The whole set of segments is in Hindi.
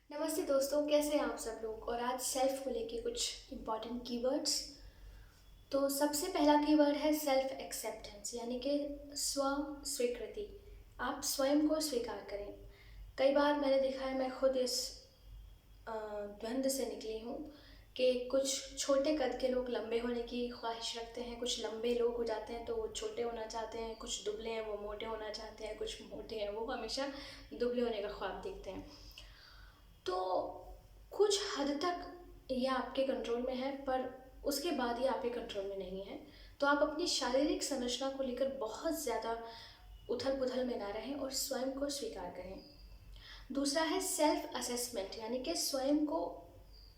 नमस्ते दोस्तों, कैसे हैं आप सब लोग। और आज सेल्फ को लेके कुछ इम्पॉर्टेंट कीवर्ड्स। तो सबसे पहला कीवर्ड है सेल्फ एक्सेप्टेंस, यानी कि स्व स्वीकृति। आप स्वयं को स्वीकार करें। कई बार मैंने देखा है, मैं खुद इस द्वंद से निकली हूँ कि कुछ छोटे कद के लोग लंबे होने की ख्वाहिश रखते हैं, कुछ लंबे लोग हो जाते हैं तो वो छोटे होना चाहते हैं, कुछ दुबले हैं वो मोटे होना चाहते हैं, कुछ मोटे हैं वो हमेशा दुबले होने का ख्वाब देखते हैं। तो कुछ हद तक ये आपके कंट्रोल में है, पर उसके बाद ये आपके कंट्रोल में नहीं है। तो आप अपनी शारीरिक संरचना को लेकर बहुत ज़्यादा उथल पुथल में ना रहें और स्वयं को स्वीकार करें। दूसरा है सेल्फ असेसमेंट, यानी कि स्वयं को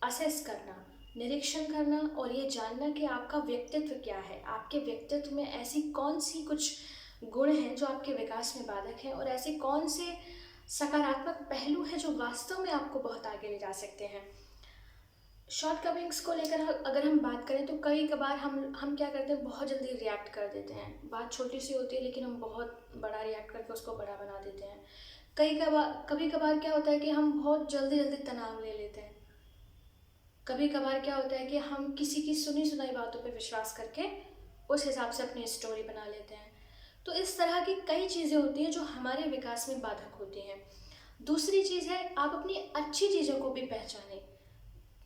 असेस करना, निरीक्षण करना और ये जानना कि आपका व्यक्तित्व क्या है। आपके व्यक्तित्व में ऐसी कौन सी कुछ गुण हैं जो आपके विकास में बाधक हैं, और ऐसे कौन से सकारात्मक पहलू हैं जो वास्तव में आपको बहुत आगे ले जा सकते हैं। शॉर्टकमिंग्स को लेकर अगर हम बात करें तो कई कबार हम क्या करते हैं, बहुत जल्दी रिएक्ट कर देते हैं। बात छोटी सी होती है लेकिन हम बहुत बड़ा रिएक्ट करके उसको बड़ा बना देते हैं। कभी कभार क्या होता है कि हम बहुत जल्दी जल्दी तनाव ले लेते हैं। कभी कभार क्या होता है कि हम किसी की सुनी सुनाई बातों पे विश्वास करके उस हिसाब से अपनी स्टोरी बना लेते हैं। तो इस तरह की कई चीज़ें होती हैं जो हमारे विकास में बाधक होती हैं। दूसरी चीज़ है, आप अपनी अच्छी चीज़ों को भी पहचानें।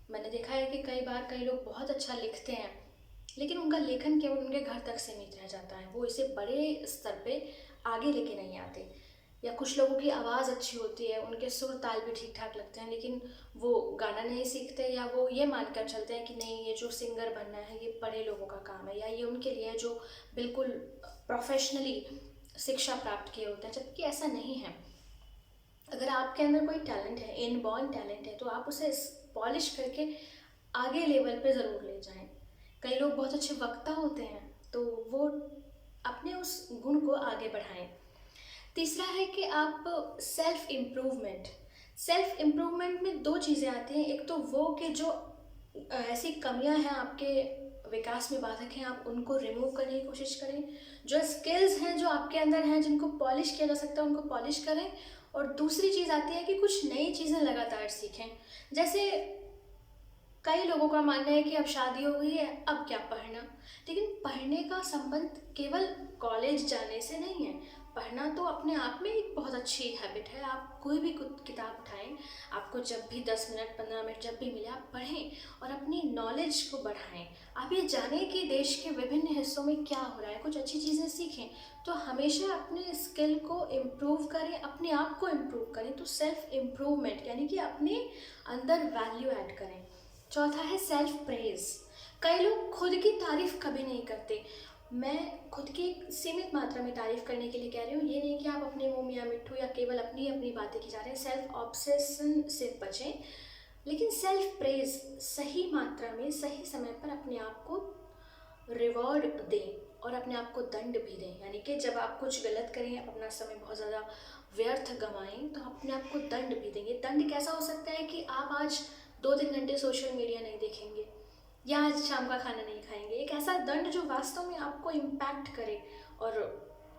मैंने देखा है कि कई बार कई लोग बहुत अच्छा लिखते हैं लेकिन उनका लेखन केवल उनके घर तक सीमित रह जाता है, वो इसे बड़े स्तर पे आगे लेके नहीं आते। या कुछ लोगों की आवाज़ अच्छी होती है, उनके सुर ताल भी ठीक ठाक लगते हैं, लेकिन वो गाना नहीं सीखते, या वो ये मानकर चलते हैं कि नहीं, ये जो सिंगर बनना है ये बड़े लोगों का काम है, या ये उनके लिए है जो बिल्कुल प्रोफेशनली शिक्षा प्राप्त किए होते हैं, जबकि ऐसा नहीं है। अगर आपके अंदर कोई टैलेंट है, इनबॉर्न टैलेंट है, तो आप उसे पॉलिश करके आगे लेवल पे ज़रूर ले जाएं। कई लोग बहुत अच्छे वक्ता होते हैं तो वो अपने उस गुण को आगे बढ़ाएं। तीसरा है कि आप सेल्फ इम्प्रूवमेंट में दो चीज़ें आती हैं। एक तो वो कि जो ऐसी कमियां हैं आपके विकास में बाधक हैं, आप उनको रिमूव करने की कोशिश करें। जो स्किल्स हैं जो आपके अंदर हैं, जिनको पॉलिश किया जा सकता है, उनको पॉलिश करें। और दूसरी चीज़ आती है कि कुछ नई चीज़ें लगातार सीखें। जैसे कई लोगों का मानना है कि अब शादी हो गई है, अब क्या पढ़ना। लेकिन पढ़ने का संबंध केवल कॉलेज जाने से नहीं है। पढ़ना तो अपने आप में एक बहुत अच्छी हैबिट है। आप कोई भी किताब उठाएं, आपको जब भी 10 मिनट 15 मिनट जब भी मिले आप पढ़ें और अपनी नॉलेज को बढ़ाएं। आप ये जानें कि देश के विभिन्न हिस्सों में क्या हो रहा है, कुछ अच्छी चीज़ें सीखें। तो हमेशा अपने स्किल को इम्प्रूव करें, अपने आप को इम्प्रूव करें। तो सेल्फ इम्प्रूवमेंट यानी कि अपने अंदर वैल्यू ऐड करें। चौथा है सेल्फ प्रेज। कई लोग खुद की तारीफ कभी नहीं करते। मैं खुद की सीमित मात्रा में तारीफ करने के लिए कह रही हूँ, ये नहीं कि आप अपने मुंह मियाँ मिट्ठू या केवल अपनी अपनी बातें की जा रहे हैं। सेल्फ ऑब्सेशन से बचें, लेकिन सेल्फ प्रेज सही मात्रा में सही समय पर अपने आप को रिवॉर्ड दें और अपने आप को दंड भी दें। यानी कि जब आप कुछ गलत करें, आप अपना समय बहुत ज़्यादा व्यर्थ गंवाएं, तो अपने आप को दंड भी देंगे। दंड कैसा हो सकता है कि आप आज 2-3 घंटे सोशल मीडिया नहीं देखेंगे, या आज शाम का खाना नहीं खाएंगे। एक ऐसा दंड जो वास्तव में आपको इम्पैक्ट करे और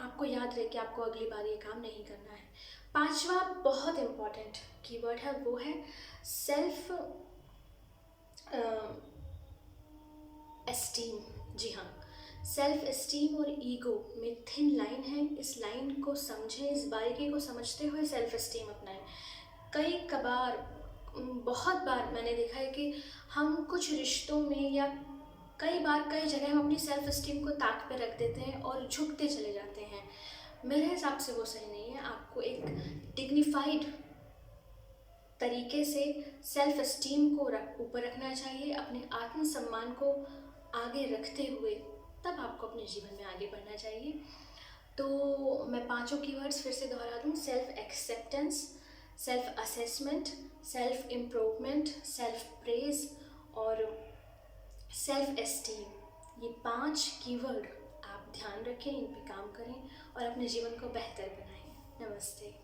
आपको याद रहे कि आपको अगली बार ये काम नहीं करना है। पांचवा बहुत इम्पॉर्टेंट कीवर्ड है, वो है सेल्फ एस्टीम। जी हाँ, सेल्फ एस्टीम और ईगो में थिन लाइन है। इस लाइन को समझें, इस बारीकी को समझते हुए सेल्फ एस्टीम अपनाएं। कई कबार बहुत बार मैंने देखा है कि हम कुछ रिश्तों में या कई बार कई जगह हम अपनी सेल्फ एस्टीम को ताक पे रख देते हैं और झुकते चले जाते हैं। मेरे हिसाब से वो सही नहीं है। आपको एक डिग्निफाइड तरीके से सेल्फ एस्टीम को ऊपर रखना चाहिए, अपने आत्मसम्मान को आगे रखते हुए तब आपको अपने जीवन में आगे बढ़ना चाहिए। तो मैं पांचों कीवर्ड्स फिर से दोहरा दूँ: self acceptance, self assessment, self improvement, self praise और सेल्फ एस्टीम। ये 5 कीवर्ड आप ध्यान रखें, इन पे काम करें और अपने जीवन को बेहतर बनाएं। नमस्ते।